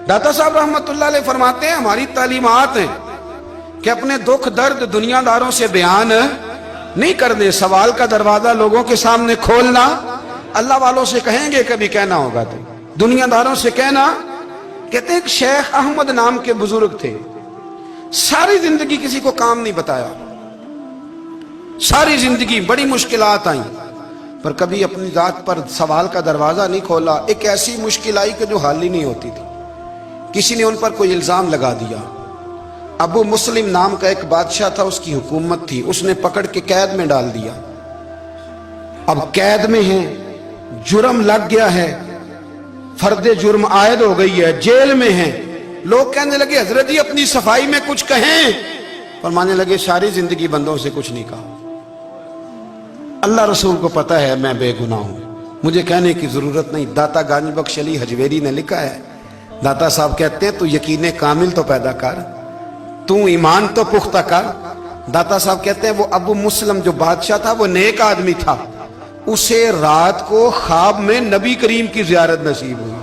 दाता साहब रहमतुल्लाह अलैह फरमाते हैं हमारी तालीमात हैं कि अपने दुख दर्द दुनियादारों से बयान नहीं करने, सवाल का दरवाजा लोगों के सामने खोलना। अल्लाह वालों से कहेंगे कभी कहना होगा तो, दुनियादारों से कहना। कहते हैं शेख अहमद नाम के बुजुर्ग थे, सारी जिंदगी किसी को काम नहीं बताया, सारी जिंदगी बड़ी मुश्किलात आई, पर कभी अपनी जात पर सवाल का दरवाजा नहीं खोला। एक ऐसी मुश्किल आई कि जो हल ही नहीं होती थी। किसी ने उन पर कोई इल्जाम लगा दिया। अबू मुस्लिम नाम का एक बादशाह था, उसकी हुकूमत थी, उसने पकड़ के कैद में डाल दिया। अब कैद में है, जुर्म लग गया है, फर्दे जुर्म आयद हो गई है, जेल में है। लोग कहने लगे हजरत जी अपनी सफाई में कुछ कहें, पर मानने लगे सारी जिंदगी बंदों से कुछ नहीं कहा। अल्लाह रसूल को पता है मैं बेगुनाह हूं, मुझे कहने की जरूरत नहीं। दाता गानी बख्श अली हजवेरी ने लिखा है, दाता साहब कहते हैं तू यकीन कामिल तो पैदा कर, तू ईमान तो पुख्ता कर। दाता साहब कहते हैं वो अबू मुस्लिम जो बादशाह था वो नेक आदमी था, उसे रात को ख्वाब में नबी करीम की जियारत नसीब हुई।